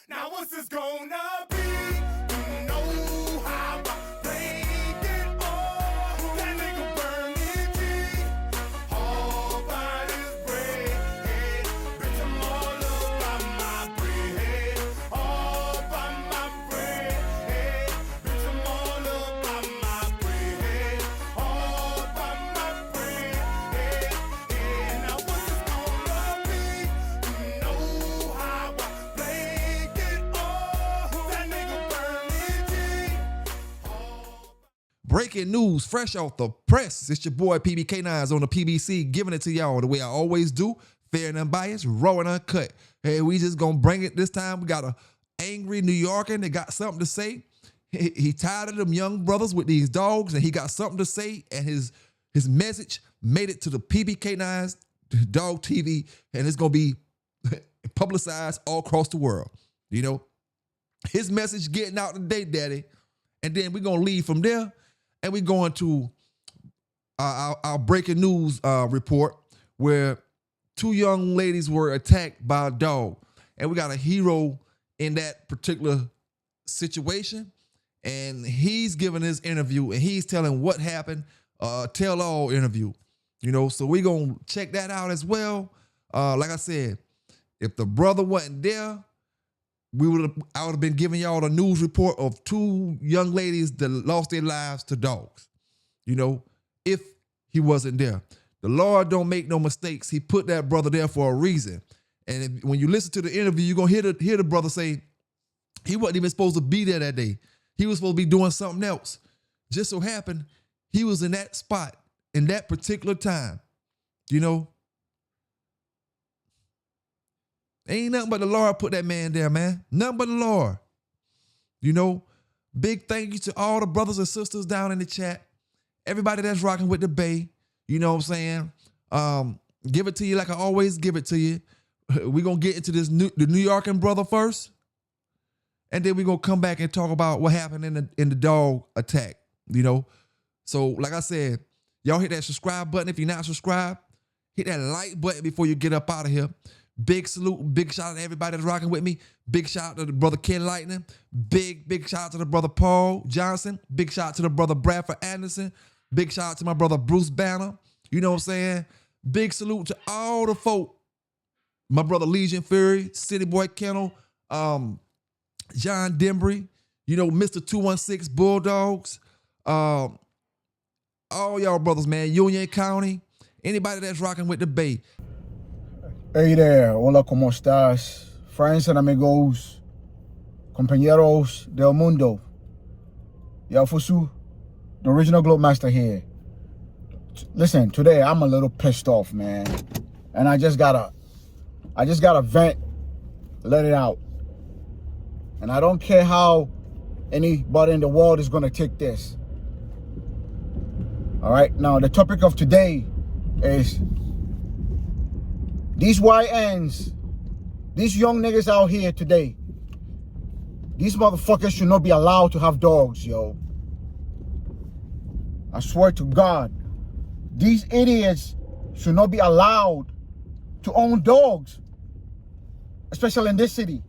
Now what's this gonna be? You know how I played it all. That nigga burning G. All by his bread. Bitch, I'm all up by my bread. All by my bread. Bitch, I'm all up by my bread. All by my bread. Now what's this gonna be? You know how I played it all. That nigga burning G. Breaking news, fresh off the press. It's your boy K9s on the PBC, giving it to y'all the way I always do, fair and unbiased, raw and uncut. Hey, we just gonna bring it this time. We got a angry New Yorker that got something to say. He tired of them young brothers with these dogs, and he got something to say, and his message made it to the K9s dog TV, and it's gonna be publicized all across the world. You know, his message getting out today, daddy. And then we're gonna leave from there, and we're going to our breaking news report where two young ladies were attacked by a dog, and we got a hero in that particular situation, and he's giving his interview, and he's telling what happened, tell all interview, you know. So we're gonna check that out as well. Like I said, if the brother wasn't there, I would have been giving y'all a news report of two young ladies that lost their lives to dogs. You know, if he wasn't there. The Lord don't make no mistakes. He put that brother there for a reason. And when you listen to the interview, you're going to hear the brother say he wasn't even supposed to be there that day. He was supposed to be doing something else. Just so happened, he was in that spot in that particular time, you know. Ain't nothing but the Lord put that man there, man. Nothing but the Lord. You know, big thank you to all the brothers and sisters down in the chat. Everybody that's rocking with the Bay. You know what I'm saying? Give it to you like I always give it to you. We're going to get into the New Yorker brother first. And then we're going to come back and talk about what happened in the dog attack. You know? So, like I said, y'all hit that subscribe button if you're not subscribed. Hit that like button before you get up out of here. Big salute, big shout out to everybody that's rocking with me. Big shout out to the brother Ken Lightning. Big shout out to the brother Paul Johnson. Big shout out to the brother Bradford Anderson. Big shout out to my brother Bruce Banner. You know what I'm saying? Big salute to all the folk. My brother Legion Fury, City Boy Kennel, John Dembry, you know, Mr. 216 Bulldogs. All y'all brothers, man. Union County. Anybody that's rocking with the Bay. Hey there, hola, ¿cómo estás? Friends and amigos, compañeros del mundo. Yo, Fusu, the original Globe Master here. Listen, today I'm a little pissed off, man. And I just gotta vent, let it out. And I don't care how anybody in the world is gonna take this. All right, now the topic of today is these YNs, these young niggas out here today, these motherfuckers should not be allowed to have dogs, yo. I swear to God, these idiots should not be allowed to own dogs, especially in this city.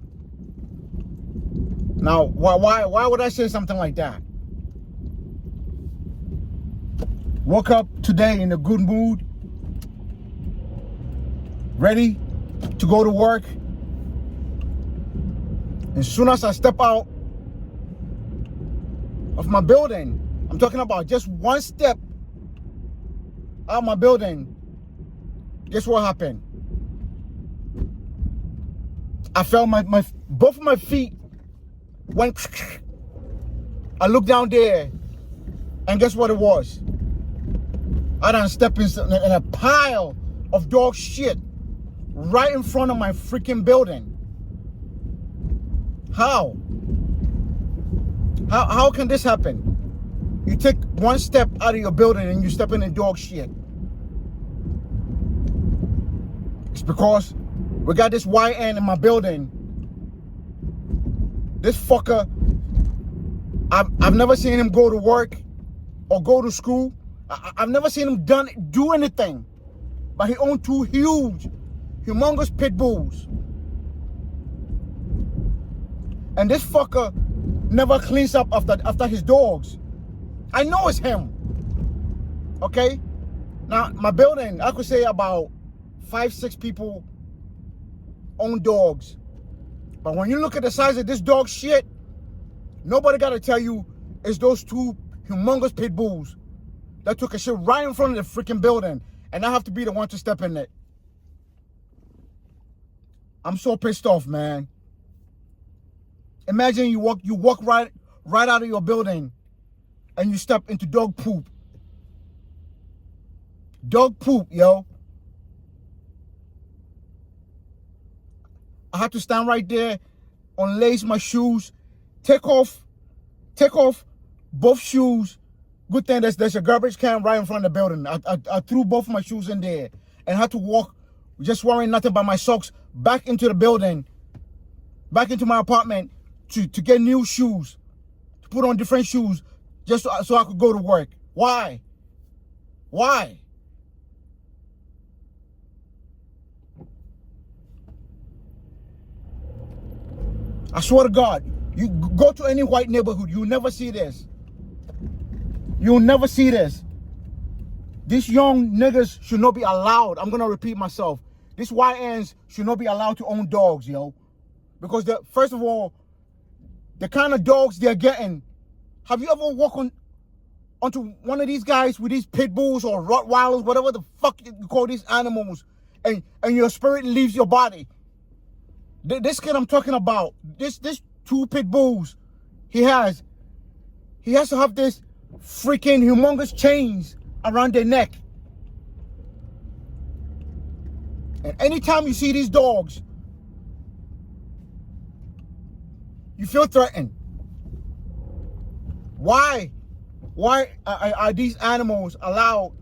Now, why would I say something like that? Woke up today in a good mood, ready to go to work. As soon as I step out of my building, I'm talking about just one step out of my building, guess what happened? I felt both of my feet went. I looked down there, and guess what it was? I done stepped in a pile of dog shit right in front of my freaking building. How can this happen? You take one step out of your building and you step in dog shit. It's because we got this YN in my building. This fucker, I've never seen him go to work or go to school. I've never seen him do anything. But he owned two humongous pit bulls. And this fucker never cleans up after his dogs. I know it's him. Okay? Now, my building, I could say about 5-6 people own dogs. But when you look at the size of this dog shit, nobody got to tell you it's those 2 humongous pit bulls that took a shit right in front of the freaking building, and I have to be the one to step in it. I'm so pissed off, man. Imagine you walk right out of your building and you step into dog poop. Dog poop, yo. I had to stand right there, unlace my shoes, take off both shoes. Good thing there's a garbage can right in front of the building. I threw both my shoes in there and had to walk, just wearing nothing but my socks, back into the building, back into my apartment to get new shoes, to put on different shoes, just so I could go to work. Why? Why? I swear to God, you go to any white neighborhood, you'll never see this. You'll never see this. These young niggas should not be allowed. I'm gonna repeat myself. These YNs should not be allowed to own dogs, yo. Because first of all, the kind of dogs they're getting. Have you ever walked onto one of these guys with these pit bulls or Rottweilers, whatever the fuck you call these animals, and your spirit leaves your body? This kid I'm talking about, this 2 pit bulls, he has to have this freaking humongous chains around their neck. And anytime you see these dogs, you feel threatened. Why are these animals allowed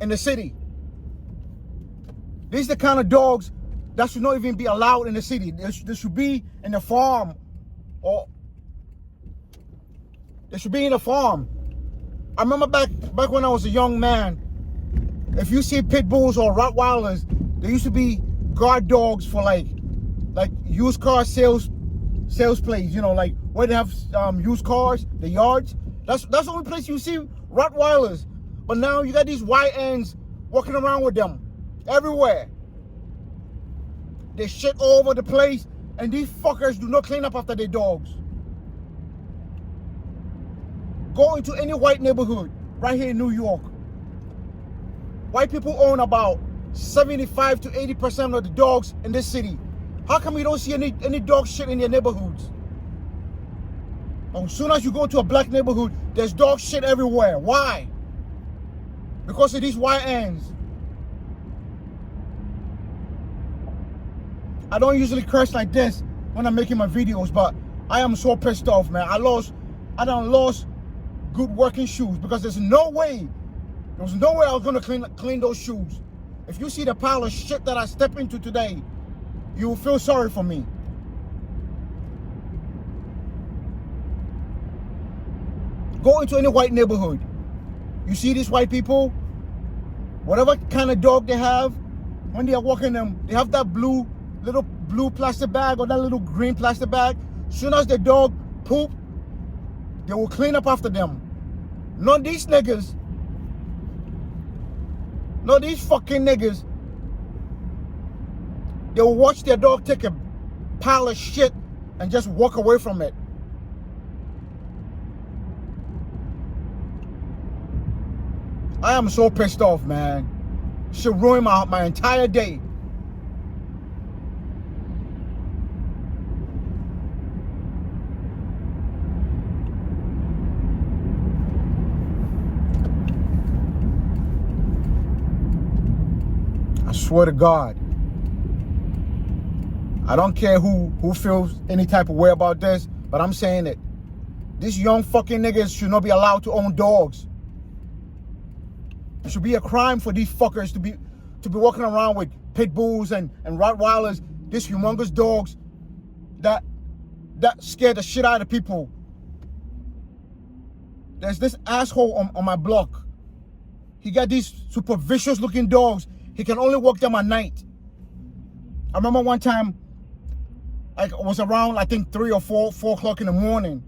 in the city? These are the kind of dogs that should not even be allowed in the city. They should be in the farm, or they should be in the farm. I remember back when I was a young man, if you see pit bulls or Rottweilers, they used to be guard dogs for like used car sales places, you know, like where they have used cars, the yards. That's the only place you see Rottweilers. But now you got these YNs walking around with them everywhere. They shit all over the place, and these fuckers do not clean up after their dogs. Go into any white neighborhood right here in New York. White people own about 75 to 80% of the dogs in this city. How come you don't see any dog shit in your neighborhoods? As soon as you go to a black neighborhood, there's dog shit everywhere. Why? Because of these YNs. I don't usually curse like this when I'm making my videos, but I am so pissed off, man. I done lost good working shoes because there was no way I was gonna clean those shoes. If you see the pile of shit that I step into today, you will feel sorry for me. Go into any white neighborhood. You see these white people, whatever kind of dog they have, when they are walking them, they have that little blue plastic bag or that little green plastic bag. As soon as the dog poop, they will clean up after them. Not these niggas. Not these fucking niggas. They will watch their dog take a pile of shit and just walk away from it. I am so pissed off, man. Should ruin my entire day. I swear to God. I don't care who feels any type of way about this, but I'm saying it. These young fucking niggas should not be allowed to own dogs. It should be a crime for these fuckers to be walking around with pit bulls and Rottweilers, these humongous dogs that scare the shit out of people. There's this asshole on my block. He got these super vicious looking dogs. He can only walk them at night. I remember one time like it was around I think 3 or 4 o'clock in the morning.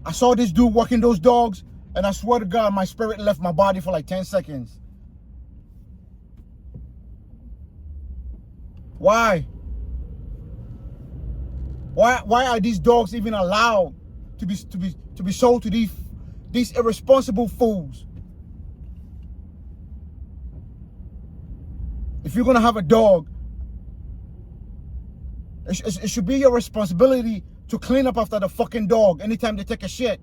I saw this dude walking those dogs, and I swear to God, my spirit left my body for like 10 seconds. Why? Why are these dogs even allowed to be sold to these irresponsible fools? If you're gonna have a dog, it should be your responsibility to clean up after the fucking dog anytime they take a shit.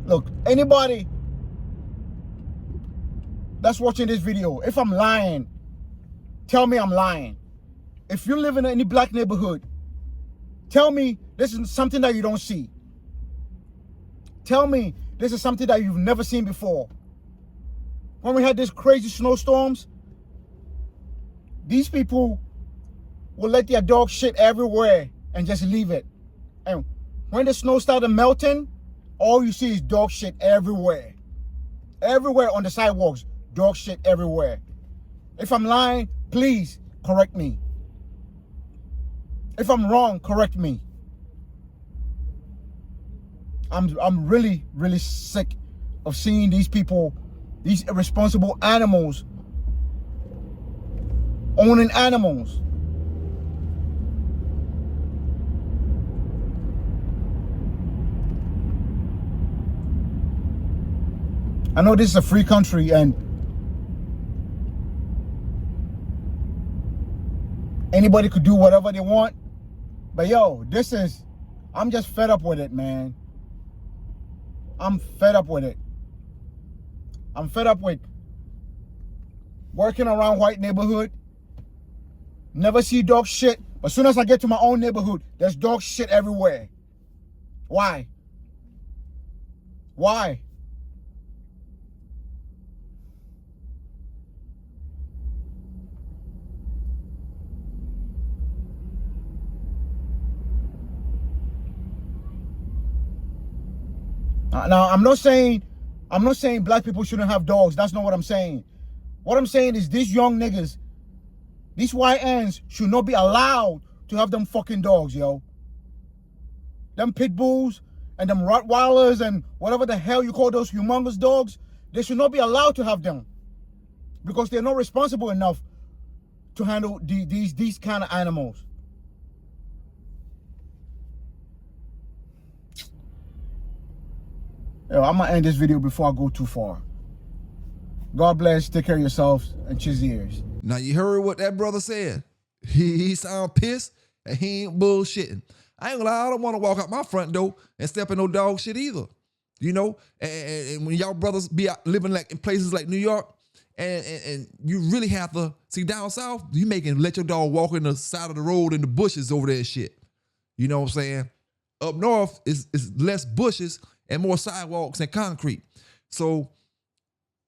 Look, anybody that's watching this video, if I'm lying, tell me I'm lying. If you live in any black neighborhood, tell me this is something that you don't see. Tell me this is something that you've never seen before. When we had these crazy snowstorms, these people will let their dog shit everywhere and just leave it. And when the snow started melting, all you see is dog shit everywhere. Everywhere on the sidewalks, dog shit everywhere. If I'm lying, please correct me. If I'm wrong, correct me. I'm really, really sick of seeing these people, these irresponsible animals, owning animals. I know this is a free country and anybody could do whatever they want, but yo, I'm just fed up with it, man. I'm fed up with it. I'm fed up with working around white neighborhood, never see dog shit, but as soon as I get to my own neighborhood, there's dog shit everywhere. Why? Why? Now, I'm not saying black people shouldn't have dogs. That's not what I'm saying. What I'm saying is these young niggas, these YNs should not be allowed to have them fucking dogs, yo. Them Pitbulls and them Rottweilers and whatever the hell you call those humongous dogs, they should not be allowed to have them because they're not responsible enough to handle these kind of animals. Yo, I'm gonna end this video before I go too far. God bless, take care of yourselves, and cheers ears. Now you heard what that brother said. He sound pissed and he ain't bullshitting. I ain't gonna lie, I don't wanna walk out my front door and step in no dog shit either. You know, and when y'all brothers be out living like in places like New York, and you really have to see down south, you let your dog walk in the side of the road in the bushes over there and shit. You know what I'm saying? Up north is less bushes and more sidewalks and concrete. So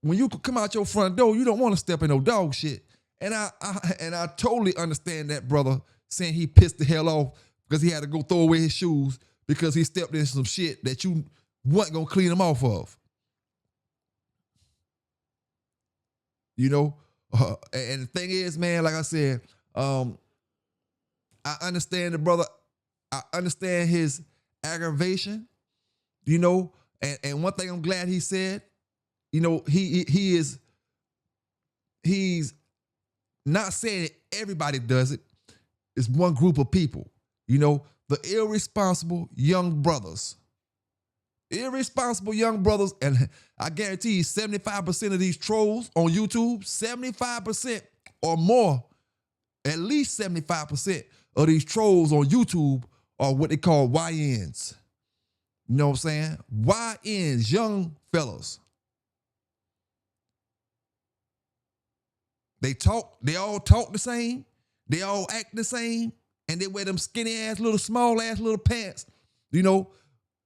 when you come out your front door, you don't want to step in no dog shit. And I totally understand that brother saying he pissed the hell off because he had to go throw away his shoes because he stepped in some shit that you wasn't gonna clean him off of. You know, and the thing is, man, like I said, I understand the brother. I understand his aggravation. You know, and one thing I'm glad he said, you know, he's not saying that everybody does it. It's one group of people, you know, the irresponsible young brothers. Irresponsible young brothers, and I guarantee you 75% of these trolls on YouTube, 75% or more, at least 75% of these trolls on YouTube are what they call YNs. You know what I'm saying? YNs, young fellas. They all talk the same, they all act the same, and they wear them skinny ass little small ass little pants, you know,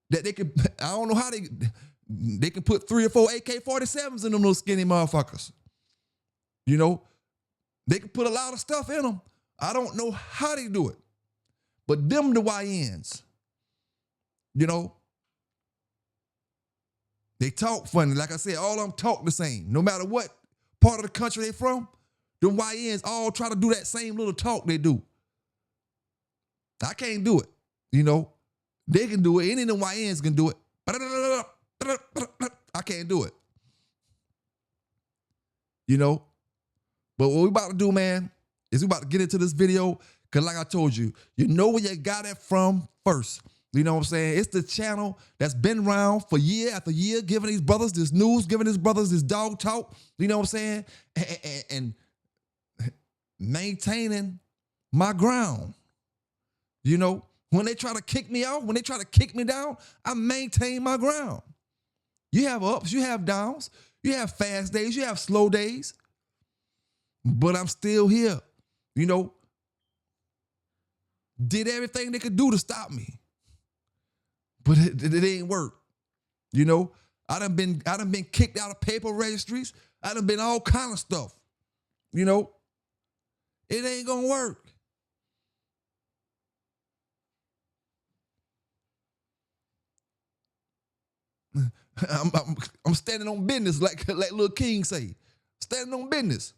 that they can, I don't know how they can put 3 or 4 AK-47s in them little skinny motherfuckers. You know, they can put a lot of stuff in them. I don't know how they do it, but them the YNs, you know, they talk funny. Like I said, all of them talk the same. No matter what part of the country they from, Them YNs all try to do that same little talk they do. I can't do it. You know, they can do it. Any of them YNs can do it. I can't do it. You know, but what we about to do, man, is we about to get into this video. Because like I told you, you know where you got it from first. You know what I'm saying? It's the channel that's been around for year after year, giving these brothers this news, giving these brothers this dog talk. You know what I'm saying? And maintaining my ground. You know, when they try to kick me out, when they try to kick me down, I maintain my ground. You have ups, you have downs, you have fast days, you have slow days, but I'm still here. You know, did everything they could do to stop me, but it ain't work. You know, I done been kicked out of paper registries. I done been all kind of stuff. You know, it ain't gonna work. I'm standing on business, like Lil King say. Standing on business.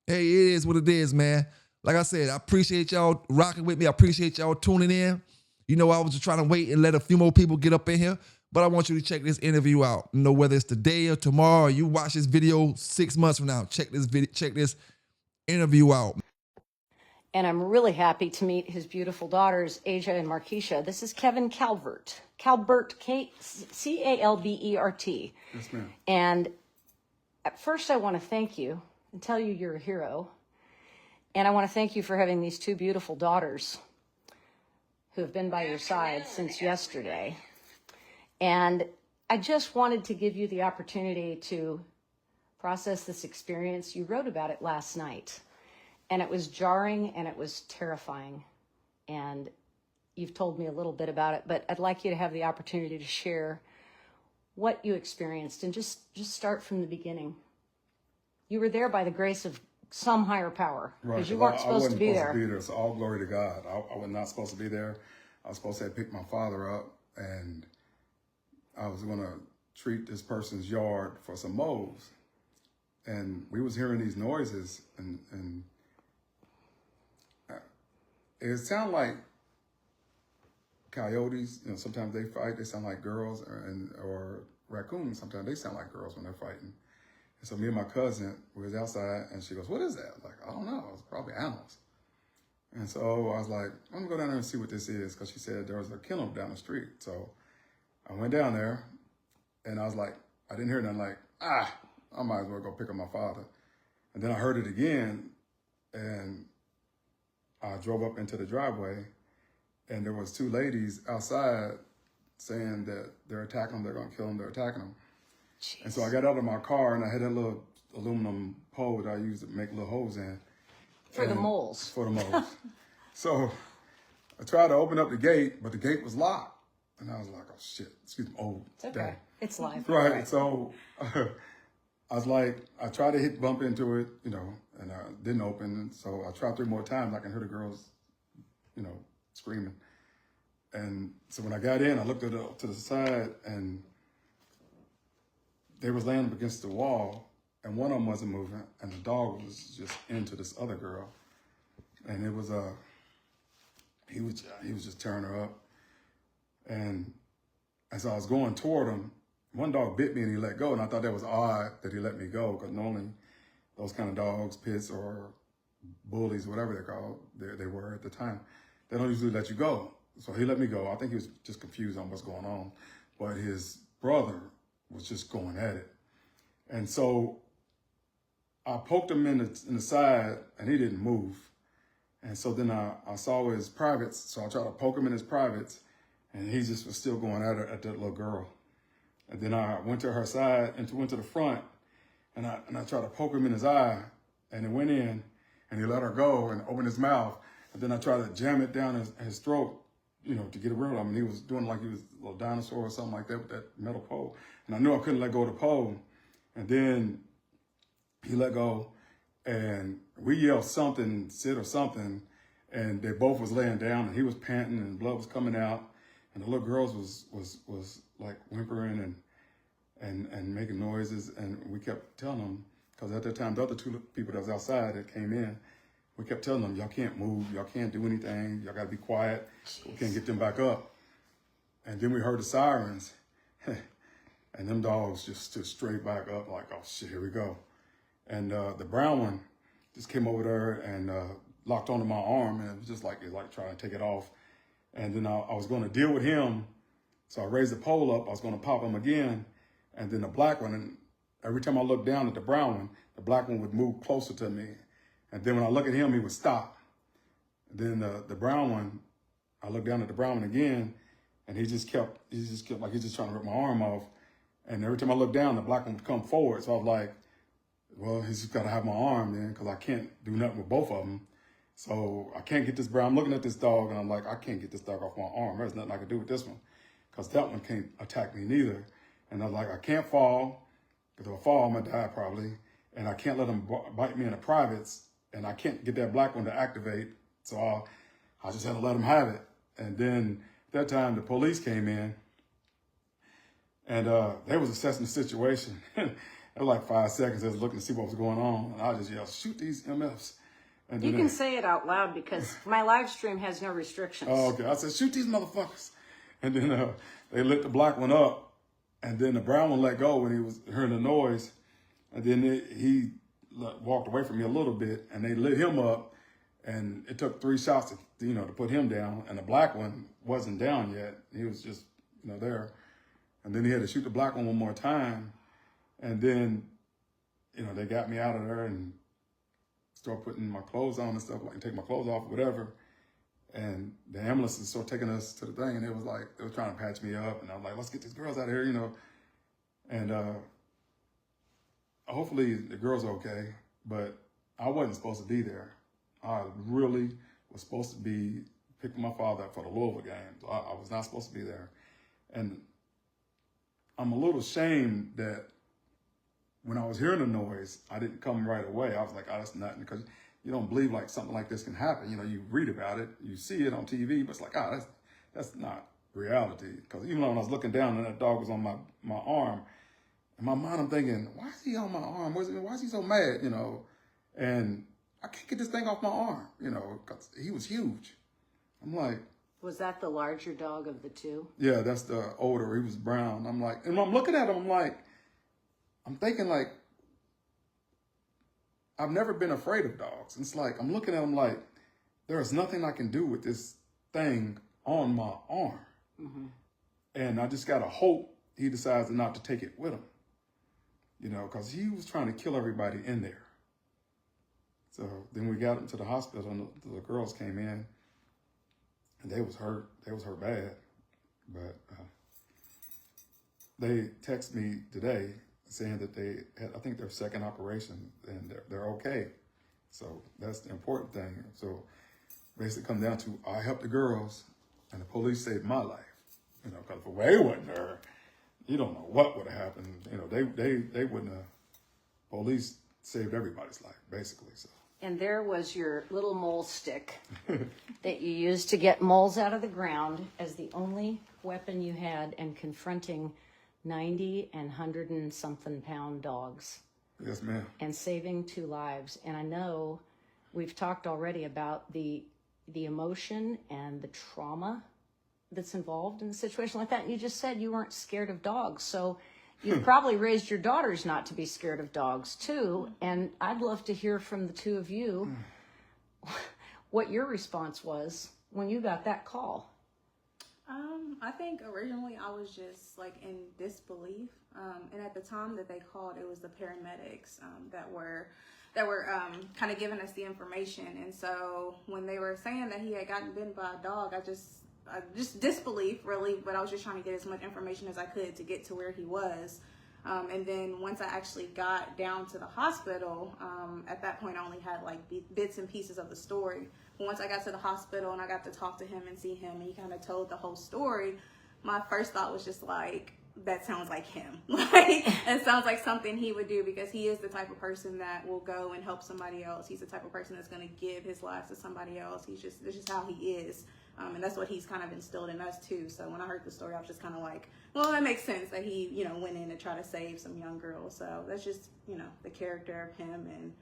Hey, it is what it is, man. Like I said, I appreciate y'all rocking with me. I appreciate y'all tuning in. You know, I was just trying to wait and let a few more people get up in here, but I want you to check this interview out. You know, whether it's today or tomorrow, or you watch this video 6 months from now, check this interview out. And I'm really happy to meet his beautiful daughters, Asia and Markeisha. This is Kevin Calvert. Calbert, C-A-L-B-E-R-T. Yes, ma'am. And at first I want to thank you and tell you you're a hero. And I want to thank you for having these two beautiful daughters who have been by your side since yesterday. And I just wanted to give you the opportunity to process this experience. You wrote about it last night. And it was jarring and it was terrifying. And you've told me a little bit about it, but I'd like you to have the opportunity to share what you experienced and just start from the beginning. You were there by the grace of some higher power, because you weren't supposed to be there. So all glory to God. I was not supposed to be there. I was supposed to have picked my father up, and I was going to treat this person's yard for some mows. And we was hearing these noises, and it sounded like coyotes. You know, sometimes they fight. They sound like girls, or raccoons. Sometimes they sound like girls when they're fighting. And so me and my cousin, we was outside, and she goes, "What is that?" I was like, "I don't know. It's probably animals." And so I was like, "I'm gonna go down there and see what this is," because she said there was a kennel down the street. So I went down there, and I was like, I didn't hear nothing like, I might as well go pick up my father. And then I heard it again, and I drove up into the driveway, and there was two ladies outside saying that they're attacking them, they're gonna kill them, they're attacking them. Jeez. And so I got out of my car, and I had that little aluminum pole that I used to make little holes in. For the moles. For the moles. So I tried to open up the gate, but the gate was locked. And I was like, oh shit, excuse me, it's okay. Dang. It's live. Right, so I was like, I tried to bump into it, you know, and I didn't open. So I tried 3 more times. I can hear the girls, you know, screaming. And so when I got in, I looked to the side, and they was laying up against the wall, and one of them wasn't moving, and the dog was just into this other girl. And it was, he was just tearing her up. And as I was going toward him, one dog bit me and he let go, and I thought that was odd that he let me go, because normally those kind of dogs, pits or bullies, whatever they're called, they were at the time, they don't usually let you go. So he let me go. I think he was just confused on what's going on, but his brother was just going at it. And so I poked him in the side, and he didn't move. And so then I saw his privates, so I tried to poke him in his privates, and he just was still going at that little girl. And then I went to her side and went to the front, and I tried to poke him in his eye, and it went in, and he let her go and opened his mouth. And then I tried to jam it down his throat, you know, to get it rid of him. And he was doing like he was a little dinosaur or something like that with that metal pole. And I knew I couldn't let go of the pole. And then he let go, and we yelled something, sit or something, and they both was laying down, and he was panting, and blood was coming out, and the little girls was like whimpering, and making noises. And we kept telling them, because at that time, the other two people that was outside that came in, we kept telling them, y'all can't move, y'all can't do anything, y'all got to be quiet. Jeez. We can't get them back up. And then we heard the sirens, and them dogs just stood straight back up like, oh shit, here we go. And the brown one just came over there and locked onto my arm, and it was just like trying to take it off. And then I was going to deal with him, so I raised the pole up. I was going to pop him again, and then the black one. And every time I looked down at the brown one, the black one would move closer to me. And then when I look at him, he would stop. And then the brown one, I looked down at the brown one again, and he just kept like he's just trying to rip my arm off. And every time I looked down, the black one would come forward. So I was like, well, he's just got to have my arm then, because I can't do nothing with both of them. So I can't get this brown. I'm looking at this dog, and I'm like, I can't get this dog off my arm. There's nothing I can do with this one, because that one can't attack me neither. And I was like, I can't fall, because if I fall, I'm going to die probably. And I can't let him bite me in the privates, and I can't get that black one to activate. So I just had to let him have it. And then at that time, the police came in, and they was assessing the situation. It was like 5 seconds. They was looking to see what was going on. And I just yelled, shoot these MFs. And You can say it out loud, because my live stream has no restrictions. Oh, okay. I said, shoot these motherfuckers. And then they lit the black one up. And then the brown one let go when he was hearing the noise. And then he walked away from me a little bit, and they lit him up. And it took 3 shots to put him down. And the black one wasn't down yet. He was just, there. And then he had to shoot the black one more time. And then, they got me out of there and start putting my clothes on and stuff, like take my clothes off, whatever. And the ambulance is sort of taking us to the thing, and it was like, they were trying to patch me up, and I was like, let's get these girls out of here, And hopefully the girls are okay, but I wasn't supposed to be there. I really was supposed to be picking my father up for the Louisville game. So I was not supposed to be there. And I'm a little ashamed that when I was hearing the noise, I didn't come right away. I was like, oh, that's nothing, because you don't believe like something like this can happen. You read about it, you see it on TV, but it's like, oh, that's not reality. Because even when I was looking down and that dog was on my arm, in my mind I'm thinking, why is he on my arm? Why is he so mad? And I can't get this thing off my arm, because he was huge. I'm like, Was that the larger dog of the two? Yeah, that's the older. He was brown. I'm like, and I'm looking at him, I'm thinking like, I've never been afraid of dogs. It's like, I'm looking at him like, there is nothing I can do with this thing on my arm. Mm-hmm. And I just got to hope he decides not to take it with him. Because he was trying to kill everybody in there. So then we got him to the hospital, and the girls came in, and they was hurt. They was hurt bad. But they texted me today saying that they had, I think, their second operation, and they're okay. So that's the important thing. So basically come down to, I helped the girls, and the police saved my life. Because if they wasn't there, you don't know what would have happened. They wouldn't have. Police saved everybody's life, basically. So. And there was your little mole stick that you used to get moles out of the ground as the only weapon you had in confronting 90 and 100 and something pound dogs. Yes, ma'am. And saving 2 lives. And I know we've talked already about the emotion and the trauma that's involved in a situation like that. And you just said you weren't scared of dogs. So you've probably raised your daughters not to be scared of dogs too. And I'd love to hear from the two of you what your response was when you got that call. I think originally I was just like in disbelief. And at the time that they called, it was the paramedics that were kind of giving us the information. And so when they were saying that he had gotten bitten by a dog, I just disbelief really, but I was just trying to get as much information as I could to get to where he was. And then once I actually got down to the hospital, at that point I only had like bits and pieces of the story. But once I got to the hospital and I got to talk to him and see him, and he kind of told the whole story, my first thought was just like, that sounds like him. Like, it sounds like something he would do, because he is the type of person that will go and help somebody else. He's the type of person that's going to give his life to somebody else. This is how he is. And that's what he's kind of instilled in us too. So when I heard the story, I was just kind of like, well, that makes sense that he, you know, went in to try to save some young girls. So that's just, you know, the character of him. And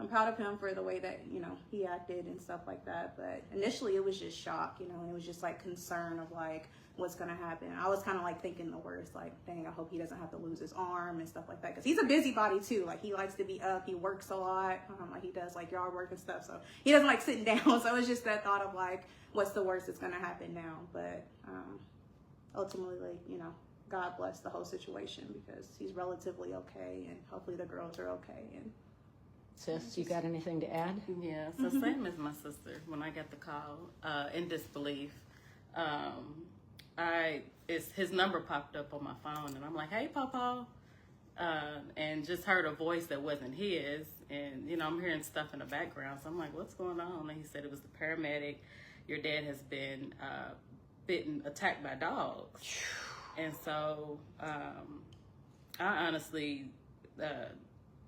I'm proud of him for the way that, you know, he acted and stuff like that. But initially it was just shock, you know, and it was just like concern of like, what's going to happen. I was kind of like thinking the worst, like, dang, I hope he doesn't have to lose his arm and stuff like that. Cause he's a busybody too. Like he likes to be up. He works a lot. Like he does like yard work and stuff. So he doesn't like sitting down. So it's just that thought of like, what's the worst that's going to happen now? But ultimately, you know, God bless the whole situation because he's relatively okay. And hopefully the girls are okay. And Sis, you got anything to add? Yeah, so same as my sister. When I got the call, in disbelief, his number popped up on my phone, and I'm like, "Hey, Papa," and just heard a voice that wasn't his, and you know, I'm hearing stuff in the background, so I'm like, "What's going on?" And he said it was the paramedic. Your dad has been attacked by dogs, and so I honestly.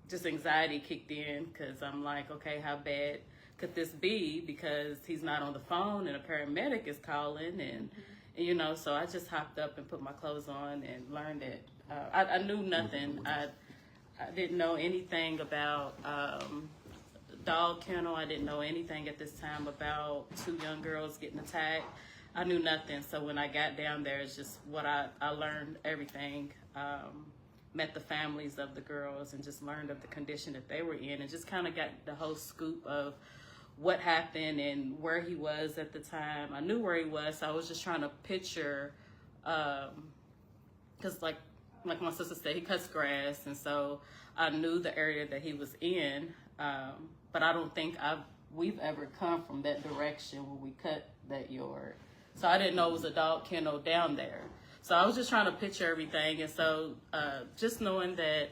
Just anxiety kicked in because I'm like, okay, how bad could this be? Because he's not on the phone and a paramedic is calling and you know, so I just hopped up and put my clothes on and learned that I knew nothing. I didn't know anything about dog kennel. I didn't know anything at this time about 2 young girls getting attacked. I knew nothing. So when I got down there, it's just what I learned everything. Met the families of the girls and just learned of the condition that they were in and just kind of got the whole scoop of what happened and where he was at the time. I knew where he was, so I was just trying to picture, because like my sister said, he cuts grass, and so I knew the area that he was in, but I don't think we've ever come from that direction when we cut that yard. So I didn't know it was a dog kennel down there. So I was just trying to picture everything. And so just knowing that,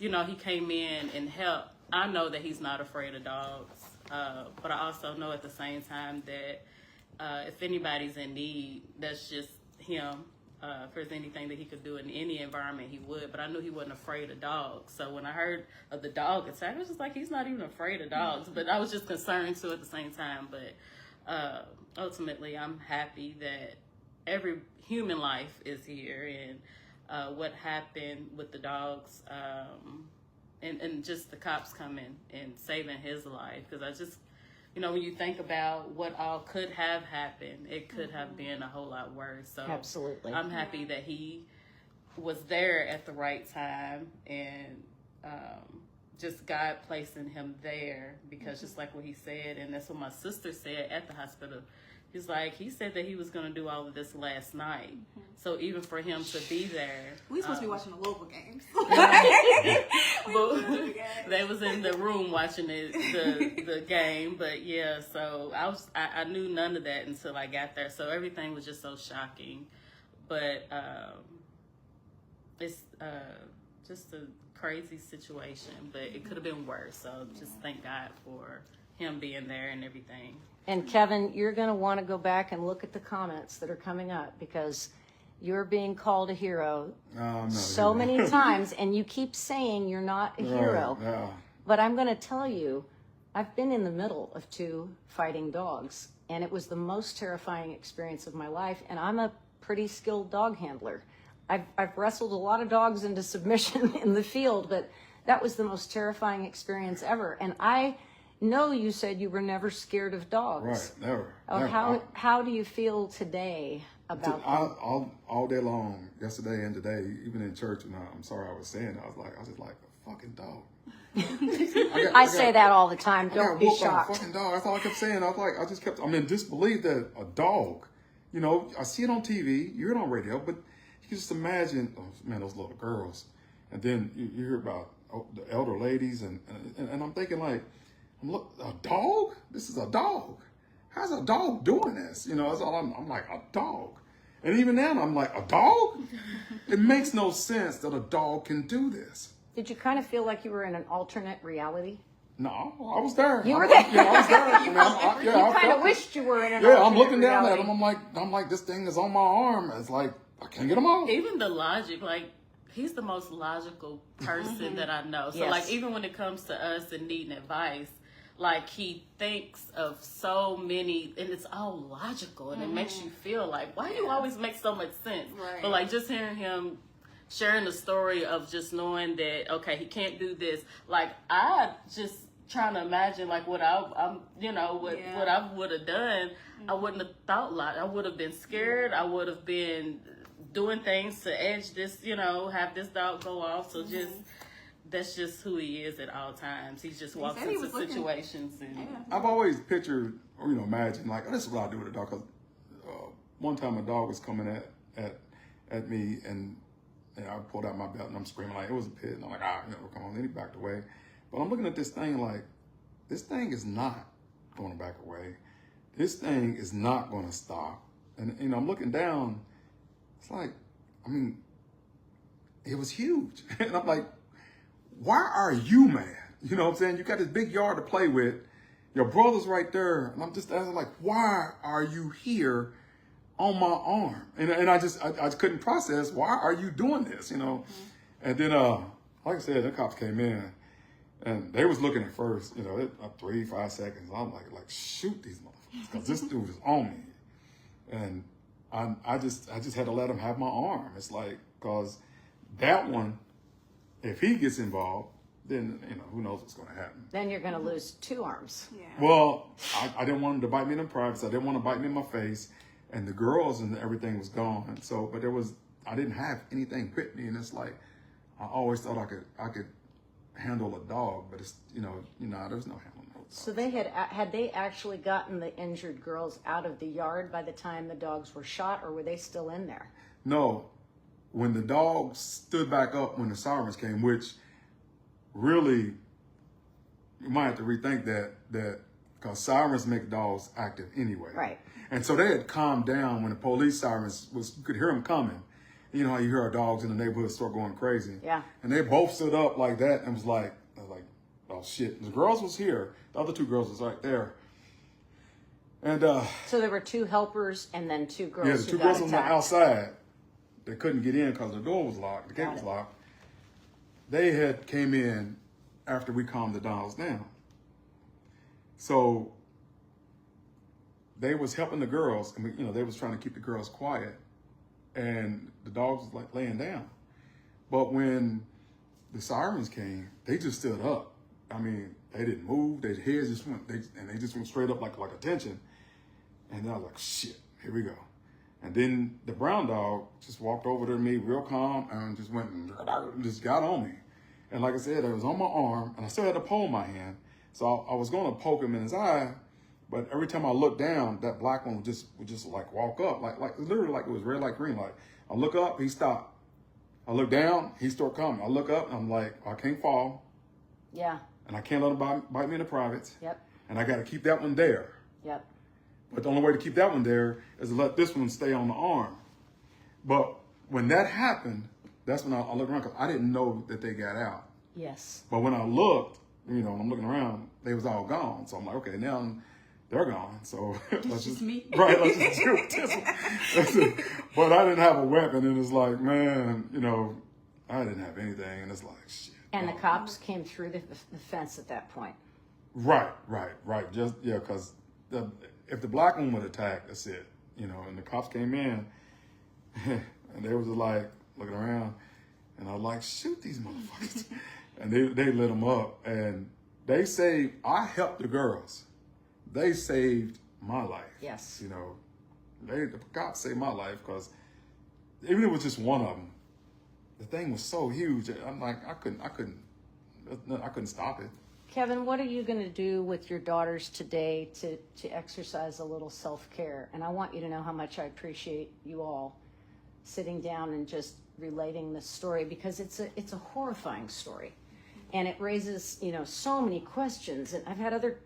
you know, he came in and helped, I know that he's not afraid of dogs. But I also know at the same time that if anybody's in need, that's just him. If there's anything that he could do in any environment, he would. But I knew he wasn't afraid of dogs. So when I heard of the dog attack, I was just like, he's not even afraid of dogs. But I was just concerned too at the same time. But ultimately, I'm happy that every human life is here, and what happened with the dogs, and just the cops coming and saving his life. Because I just, you know, when you think about what all could have happened, it could have been a whole lot worse. So Absolutely. I'm happy that he was there at the right time, and just God placing him there, because just like what he said, and that's what my sister said at the hospital. He's like, he said that he was going to do all of this last night. So even for him to be there. We supposed to be watching the local games. They was in the room watching the game. But yeah, so I knew none of that until I got there. So everything was just so shocking. But it's just a crazy situation. But it could have been worse. So just thank God for him being there and everything. And Kevin, you're going to want to go back and look at the comments that are coming up because you're being called a hero so many times, and you keep saying you're not a hero. Yeah. But I'm going to tell you, I've been in the middle of 2 fighting dogs, and it was the most terrifying experience of my life, and I'm a pretty skilled dog handler. I've wrestled a lot of dogs into submission in the field, but that was the most terrifying experience ever. And I know you said you were never scared of dogs. Right, never. Oh, never. how do you feel today about that? All day long, yesterday and today, even in church, and I'm sorry I was saying that, I was just like a fucking dog. I say that all the time. Don't be whooped by a shocked. fucking dog. That's all I kept saying. I'm in disbelief that a dog, you know, I see it on TV, you hear it on radio, but you can just imagine, oh man, those little girls. And then you hear about the elder ladies, and I'm thinking like, look, a dog? This is a dog. How's a dog doing this? You know, that's all I'm like, a dog. And even then, I'm like, a dog? It makes no sense that a dog can do this. Did you kind of feel like you were in an alternate reality? No, I was there. You were there. Yeah, I was there. You kind of wished you were in an Yeah, alternate I'm looking down reality. at him. I'm like, this thing is on my arm. It's like, I can't get him off. Even the logic, like, he's the most logical person that I know. So, Yes. like, even when it comes to us and needing advice, like he thinks of so many, and it's all logical, and it makes you feel like, why do you always make so much sense? Right. But like just hearing him sharing the story of just knowing that, okay, he can't do this. Like I just trying to imagine like what I'm you know, what I would have done. I wouldn't have thought like I would have been scared. I would have been doing things to edge this, you know, have this dog go off. So just that's just who he is at all times. He just walks into situations and I've always pictured, or imagined, like, oh, this is what I do with a dog. Cause one time a dog was coming at me, and I pulled out my belt and I'm screaming like it was a pit, and I'm like, come on. Then he backed away. But I'm looking at this thing like, this thing is not going to back away. This thing is not going to stop. And I'm looking down. It's like, it was huge, and I'm like, why are you mad? You know what I'm saying? You got this big yard to play with. Your brother's right there. And I'm just asking, like, why are you here on my arm? And I couldn't process, why are you doing this, And then, like I said, the cops came in. And they was looking at first, 3-5 seconds. I'm like, shoot these motherfuckers, because this dude is on me. And I just had to let him have my arm. It's like, because that one, if he gets involved, then, who knows what's going to happen. Then you're going to lose 2 arms. Yeah. Well, I didn't want him to bite me in the privates. I didn't want to bite me in my face. And the girls and everything was gone. So, but I didn't have anything with me. And it's like, I always thought I could handle a dog, but it's, there's no handling no dog. So they had they actually gotten the injured girls out of the yard by the time the dogs were shot, or were they still in there? No. When the dogs stood back up when the sirens came, which really, you might have to rethink that because sirens make dogs active anyway. Right. And so they had calmed down when the police sirens you could hear them coming. You know how you hear our dogs in the neighborhood start going crazy. Yeah. And they both stood up like that and was like, oh shit. The girls was here. The other 2 girls was right there. And So there were 2 helpers and then 2 girls. yeah, the who 2 got girls on the attacked. outside. They couldn't get in because the door was locked. The gate was locked. They had came in after we calmed the dogs down. So they was helping the girls. They was trying to keep the girls quiet. And the dogs was like laying down. But when the sirens came, they just stood up. They didn't move. Their heads just went, they just went straight up like attention. And I was like, shit, here we go. And then the brown dog just walked over to me real calm and just went and just got on me. And like I said, it was on my arm and I still had the pole in my hand. So I was going to poke him in his eye, but every time I looked down, that black one would just like walk up, like literally like it was red, like green light. I look up, he stopped. I look down, he started coming. I look up, and I'm like, I can't fall. Yeah. And I can't let him bite me in the privates. Yep. And I got to keep that one there. Yep. But the only way to keep that one there is to let this one stay on the arm. But when that happened, that's when I looked around because I didn't know that they got out. Yes. But when I looked, when I'm looking around, they was all gone. So I'm like, okay, now they're gone. So let's just me. Right, let's just deal with this one. That's it. But I didn't have a weapon, and it's like, man, I didn't have anything, and it's like, shit. And the cops came through the fence at that point. Right. Just, because if the black one would attack, that's it. And the cops came in, and they was just like looking around, and I was like, shoot these motherfuckers. And they lit them up, and I helped the girls. They saved my life. Yes. The cops saved my life because even if it was just one of them, the thing was so huge. I'm like, I couldn't stop it. Kevin, what are you going to do with your daughters today to exercise a little self-care? And I want you to know how much I appreciate you all sitting down and just relating this story, because it's a horrifying story. And it raises, so many questions. And I've had other,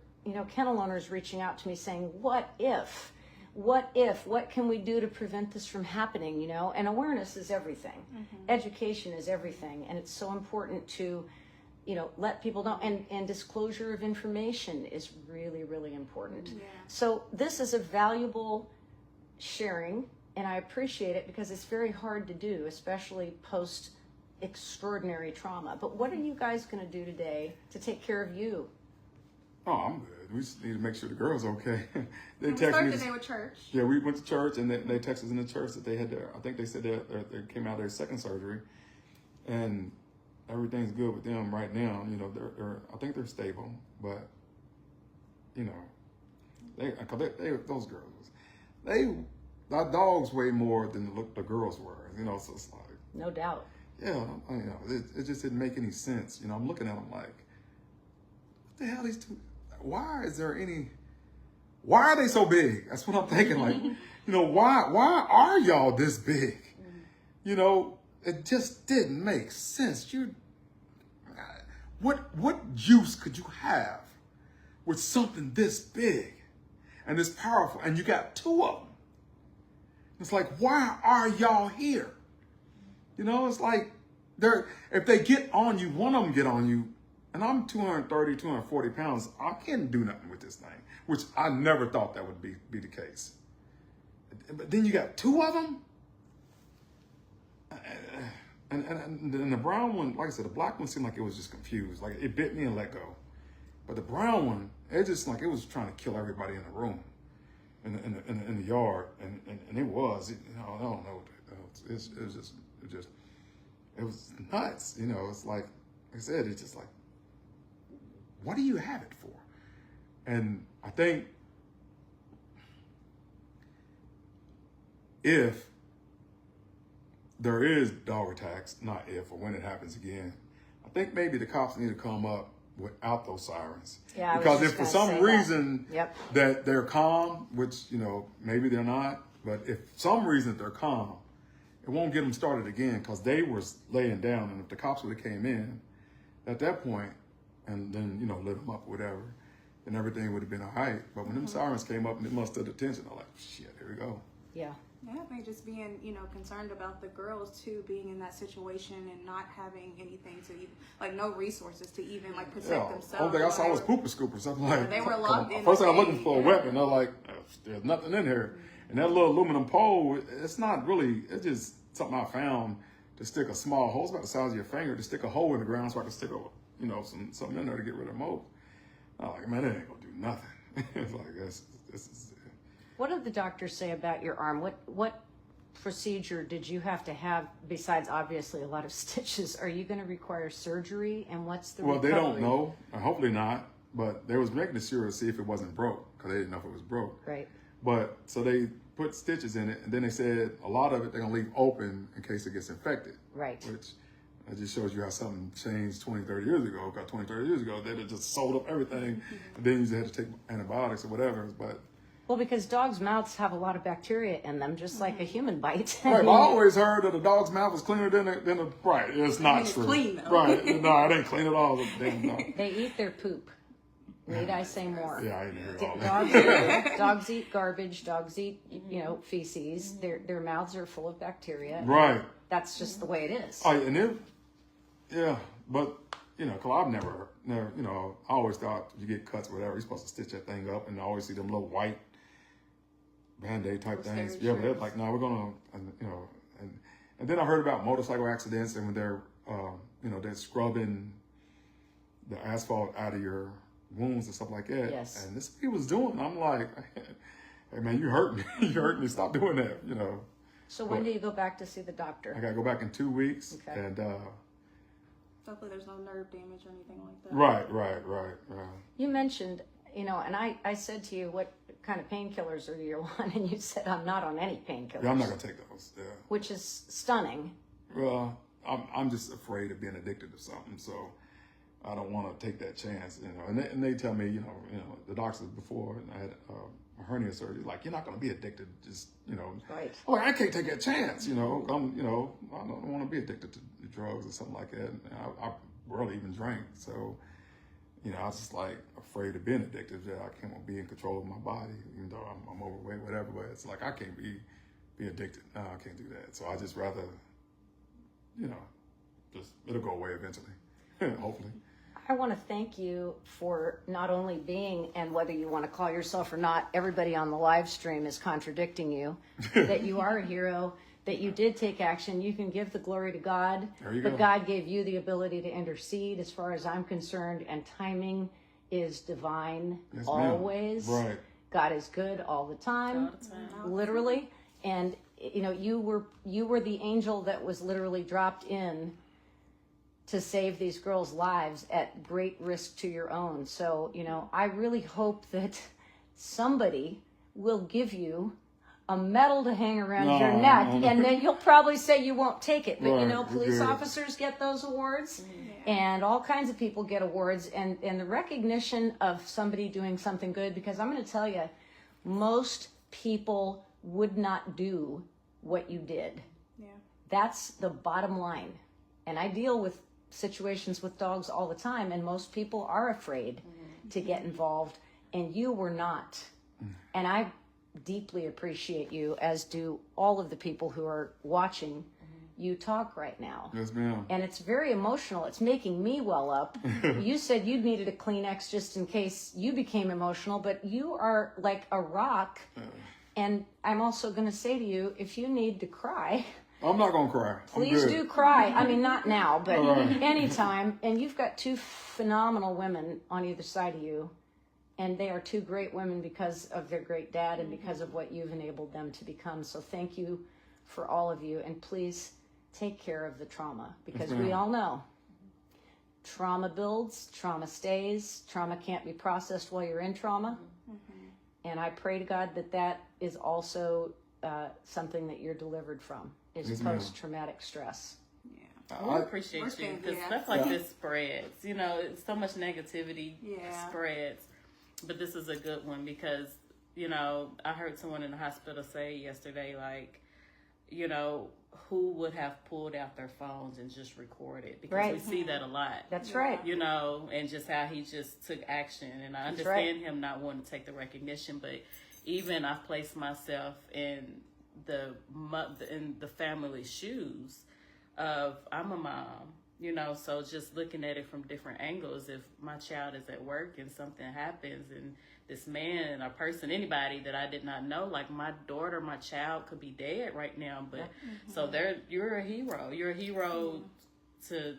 kennel owners reaching out to me saying, what if? What can we do to prevent this from happening, And awareness is everything. Mm-hmm. Education is everything. And it's so important to, let people know. And disclosure of information is really, really important. Yeah. So this is a valuable sharing, and I appreciate it because it's very hard to do, especially post extraordinary trauma. But what are you guys going to do today to take care of you? Oh, I'm good. We just need to make sure the girl's okay. They And we texted started me. the day with church. Yeah, we went to church, and they texted us in the church that they had their, I think they said they came out of their second surgery, and everything's good with them right now. You know, I think they're stable, but you know, those girls, our dogs weigh more than the girls were. You know, so it's like, No doubt. yeah, you know, it just didn't make any sense. You know, I'm looking at them like, what the hell these two? Why are they so big? That's what I'm thinking. Like, you know, why are y'all this big? You know, it just didn't make sense. What use could you have with something this big and this powerful, and you got two of them? It's like, why are y'all here? You know, it's like if they get on you, one of them get on you, and I'm 230, 240 pounds, I can't do nothing with this thing, which I never thought that would be the case. But then you got two of them? And the brown one, like I said, the black one seemed like it was just confused. Like it bit me and let go. But the brown one, it just like it was trying to kill everybody in the room, in the yard, and it was. You know, I don't know. It was nuts. You know, it's like I said, it's just like, what do you have it for? And I think if there is dog attacks, not if or when it happens again, I think maybe the cops need to come up without those sirens. Yeah, because if for some reason Yep. that they're calm, which, you know, maybe they're not, but if some reason they're calm, it won't get them started again, because they were laying down, and if the cops would have came in at that point and then, you know, lit them up or whatever, then everything would have been all right. But when them sirens came up and it mustered attention, I'm like, shit, here we go. Yeah. Yeah, I think just being, you know, concerned about the girls too, being in that situation and not having anything to even, like, no resources to even like protect themselves. Only thing I saw was pooper scoopers. I'm like, they were locked in. First thing I'm looking for a weapon. They're like, there's nothing in here. And that little aluminum pole, it's not really, it's just something I found to stick a small hole. It's about the size of your finger, to stick a hole in the ground so I can stick a, you know, something in there to get rid of mold. I'm like, man, that ain't gonna do nothing. It's like, this is. What did the doctors say about your arm? What procedure did you have to have besides obviously a lot of stitches? Are you going to require surgery, and what's the recovery? They don't know. Hopefully not. But they was making sure to see if it wasn't broke, because they didn't know if it was broke. Right. But so they put stitches in it, and then they said a lot of it they're gonna leave open in case it gets infected. Right. Which it just shows you how something changed 20, 30 years ago. Because 20, 30 years ago, they'd have just sold up everything, and then you had to take antibiotics or whatever. But Well, because dogs' mouths have a lot of bacteria in them, just like a human bite. right, well, I always heard that a dog's mouth is cleaner than a right. It's not It's true. clean, though. Right? No, it ain't clean at all. Damn dog. They eat their poop. Need I say more? Yeah, I didn't hear all that. Dogs eat garbage. Dogs eat, feces. Their mouths are full of bacteria. Right. That's just the way it is. Oh, and if, yeah, but, cause I've never, I always thought you get cuts or whatever, you're supposed to stitch that thing up, and I always see them little white Band-Aid type things. Yeah, but they're like, no, we're gonna, and then I heard about motorcycle accidents, and when they're, they're scrubbing the asphalt out of your wounds and stuff like that. Yes. And this is what he was doing. I'm like, hey man, you hurt me. You hurt me. Stop doing that, So when do you go back to see the doctor? I gotta go back in 2 weeks. Okay. And hopefully there's no nerve damage or anything like that. Right. You mentioned, and I said to you, what kind of painkillers are you on? And you said, I'm not on any painkillers. Yeah, I'm not gonna take those. Yeah. Which is stunning. Well, I'm just afraid of being addicted to something, so I don't want to take that chance, And they tell me, the doctors before, and I had a hernia surgery, like, you're not going to be addicted, just, Right. Oh, I can't take that chance, I don't want to be addicted to drugs or something like that. And I barely even drank, so, I was just like afraid of being addicted, that I can't be in control of my body, even though I'm overweight, whatever. But it's like I can't be addicted. No, I can't do that. So I just rather, it'll go away eventually, hopefully. I want to thank you for not only being, and whether you want to call yourself or not, everybody on the live stream is contradicting you, that you are a hero, that you did take action. You can give the glory to God, There you but go. God gave you the ability to intercede as far as I'm concerned, and timing is divine Yes, ma'am. always. Right. God is good all the time, All the time. literally. And you know, you were the angel that was literally dropped in to save these girls' lives at great risk to your own. So, you know, I really hope that somebody will give you a medal to hang around your neck, and then you'll probably say you won't take it. But you Right, know, police good. officers get those awards, and all kinds of people get awards, and the recognition of somebody doing something good. Because I'm going to tell you, most people would not do what you did. Yeah. That's the bottom line. And I deal with situations with dogs all the time, and most people are afraid to get involved, and you were not. And I deeply appreciate you, as do all of the people who are watching you talk right now. Yes, ma'am. And it's very emotional. It's making me well up. You said you needed a Kleenex just in case you became emotional, but you are like a rock. And I'm also going to say to you, if you need to cry, I'm not gonna cry. please do cry. I mean, not now, but All right. anytime. And you've got two phenomenal women on either side of you. And they are two great women because of their great dad and because of what you've enabled them to become. So thank you for all of you. And please take care of the trauma, because Yes, we ma'am. all know trauma builds, trauma stays, trauma can't be processed while you're in trauma. And I pray to God that that is also something that you're delivered from, is Yes, ma'am. post-traumatic stress. I appreciate you, We're because yeah. stuff like this spreads. You know, so much negativity Yeah. spreads. But this is a good one because, you know, I heard someone in the hospital say yesterday, like, you know, who would have pulled out their phones and just recorded? Because Right. we see that a lot. That's right. You know, and just how he just took action. And I That's right. understand him not wanting to take the recognition, but even I've placed myself in the family's shoes of, I'm a mom, you know, so just looking at it from different angles. If my child is at work and something happens and this man, a person, anybody that I did not know, like my daughter, my child could be dead right now, but so you're a hero. You're a hero to.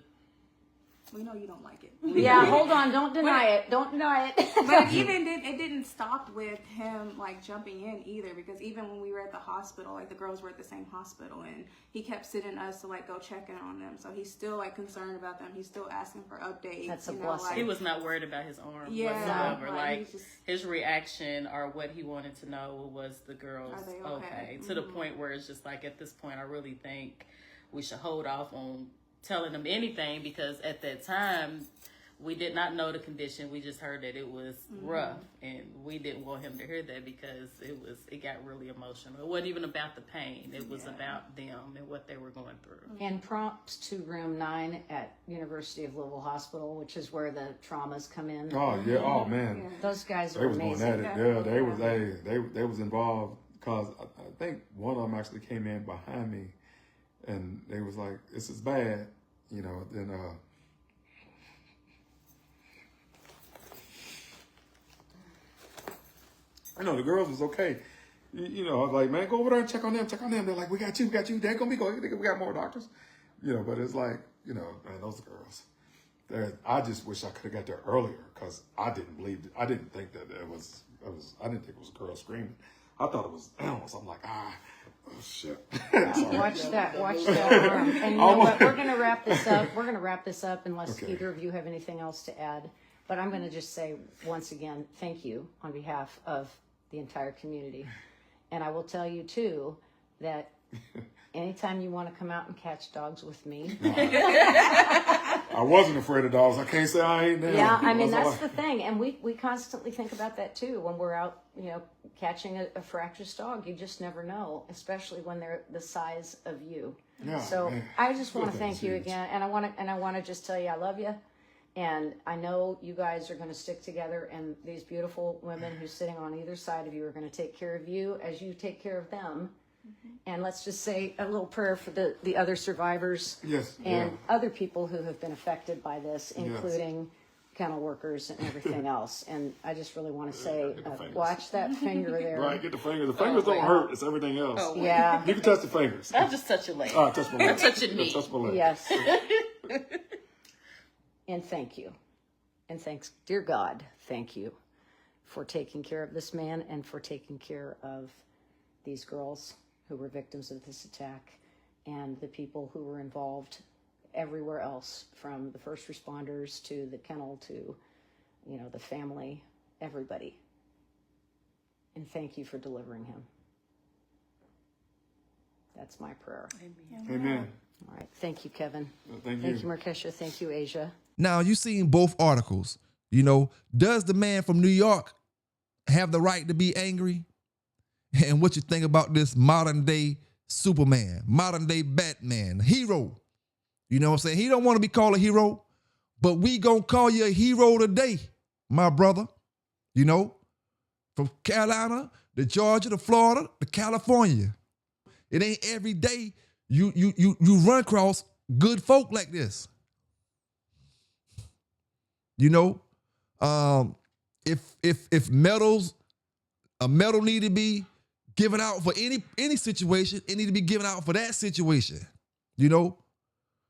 We know you don't like it. Yeah, hold on. Don't deny it. Don't deny it. But it didn't stop with him like jumping in either, because even when we were at the hospital, like the girls were at the same hospital, and he kept sending us to like go check in on them. So he's still like concerned about them. He's still asking for updates. That's a you know, blessing. like- He was not worried about his arm Yeah, whatsoever. like, Like he's just- his reaction or what he wanted to know was the girls Are they okay? okay? To the point where it's just like, at this point, I really think we should hold off on telling them anything, because at that time we did not know the condition. We just heard that it was rough, and we didn't want him to hear that because it got really emotional. It wasn't even about the pain. It was about them and what they were going through. And prompts to room 9 at University of Louisville Hospital, which is where the traumas come in. Oh yeah. Oh man. Those guys They are was going amazing. at it. Yeah, they was they was involved, because I think one of them actually came in behind me, and they was like, "This is bad," you know. Then I know the girls was okay. You know, I was like, "Man, go over there and check on them. Check on them." They're like, we got you. They ain't gonna be going. We got more doctors. You know, but it's like, you know, man, those girls. I just wish I could have got there earlier, because I didn't think that it was. I didn't think it was a girl screaming. I thought it was animals. I'm like, oh shit. Watch that arm. And you know what? We're going to wrap this up. We're going to wrap this up unless either of you have anything else to add. But I'm going to just say once again, thank you on behalf of the entire community. And I will tell you too that anytime you want to come out and catch dogs with me. I wasn't afraid of dogs. I can't say I ain't now. Yeah, I mean, that's the thing. And we constantly think about that too when we're out, you know, catching a fractious dog. You just never know, especially when they're the size of you. Yeah, So man. I just want to Good thank things, you huge. again. And I want to just tell you I love you. And I know you guys are going to stick together, and these beautiful women who's sitting on either side of you are going to take care of you as you take care of them. And let's just say a little prayer for the other survivors Yes, and yeah. other people who have been affected by this, including kennel workers and everything else. And I just really want to say, get the fingers. watch that finger there. Right, get the fingers. The fingers don't hurt. It's everything else. Oh, Yeah. You can touch the fingers. I'll just touch your leg. Touch my leg. touching me. Touch my leg. Yes. And thank you. And thanks, dear God, thank you for taking care of this man and for taking care of these girls who were victims of this attack and the people who were involved everywhere else, from the first responders to the kennel to, you know, the family, everybody. And thank you for delivering him. That's my prayer. Amen. All right. Thank you, Kevin. Thank Thank you, Markesha. Thank you, Asia. Now, you seen both articles. You know, does the man from New York have the right to be angry? And what you think about this modern day Superman, modern day Batman, hero? You know what I'm saying? He don't want to be called a hero, but we gonna call you a hero today, my brother. You know, from Carolina to Georgia to Florida to California. It ain't every day you run across good folk like this. You know, if medals, a medal need to be given out for any situation, it need to be given out for that situation. You know,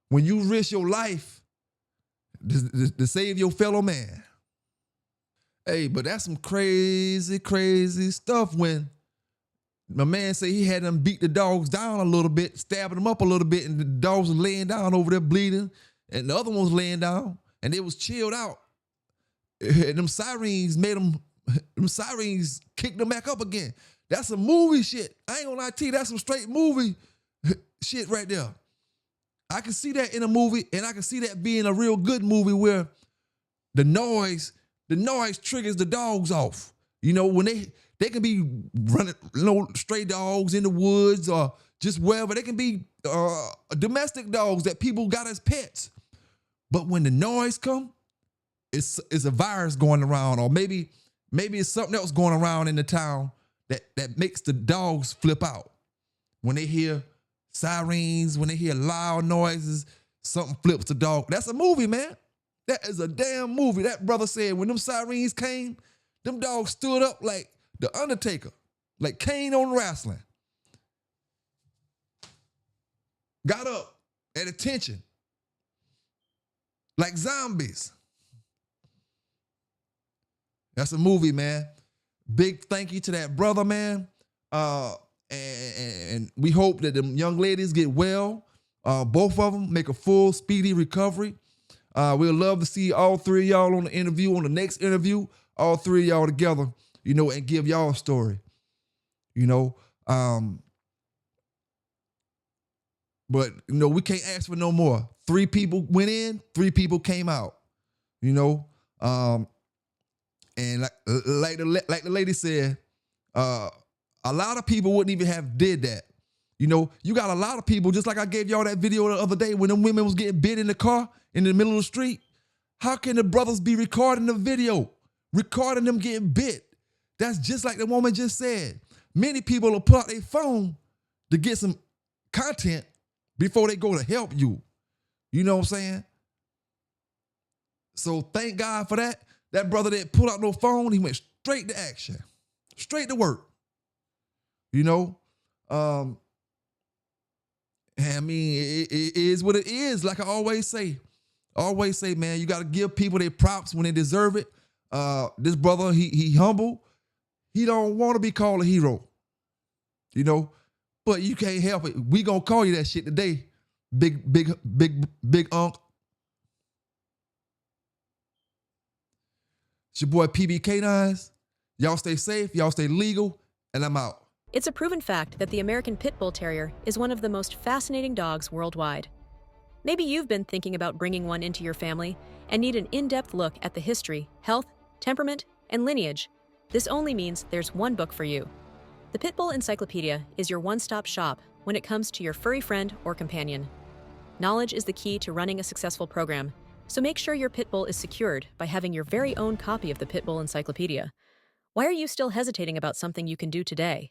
when you risk your life to save your fellow man. Hey, but that's some crazy, crazy stuff when my man say he had them beat the dogs down a little bit, stabbing them up a little bit, and the dogs was laying down over there bleeding, and the other one was laying down, and they was chilled out. And them sirens kicked them back up again. That's some movie shit. I ain't gonna lie to you, that's some straight movie shit right there. I can see that in a movie, and I can see that being a real good movie where the noise triggers the dogs off. You know, when they can be running, you know, stray dogs in the woods or just wherever. They can be domestic dogs that people got as pets. But when the noise come, it's a virus going around, or maybe it's something else going around in the town that makes the dogs flip out. When they hear sirens, when they hear loud noises, something flips the dog. That's a movie, man. That is a damn movie. That brother said when them sirens came, them dogs stood up like the Undertaker, like Kane on wrestling. Got up at attention, like zombies. That's a movie, man. Big thank you to that brother, man. And we hope that the young ladies get well. Both of them make a full, speedy recovery. We'll love to see all three of y'all on the interview, on the next interview, all three of y'all together, you know, and give y'all a story, you know. But, you know, we can't ask for no more. 3 people went in, 3 people came out, you know. And like the lady said, a lot of people wouldn't even have did that. You know, you got a lot of people, just like I gave y'all that video the other day when them women was getting bit in the car in the middle of the street. How can the brothers be recording the video, recording them getting bit? That's just like the woman just said. Many people will pull out their phone to get some content before they go to help you. You know what I'm saying? So thank God for that. That brother didn't pull out no phone. He went straight to action, straight to work. You know? And I mean, it is what it is. Like I always say, man, you got to give people their props when they deserve it. This brother, he humble. He don't want to be called a hero, you know, but you can't help it. We gonna call you that shit today, big unk. It's your boy PB K9s. Y'all stay safe, y'all stay legal, and I'm out. It's a proven fact that the American Pitbull Terrier is one of the most fascinating dogs worldwide. Maybe you've been thinking about bringing one into your family and need an in-depth look at the history, health, temperament, and lineage. This only means there's one book for you. The Pitbull Encyclopedia is your one-stop shop when it comes to your furry friend or companion. Knowledge is the key to running a successful program, so make sure your Pitbull is secured by having your very own copy of the Pitbull Encyclopedia. Why are you still hesitating about something you can do today?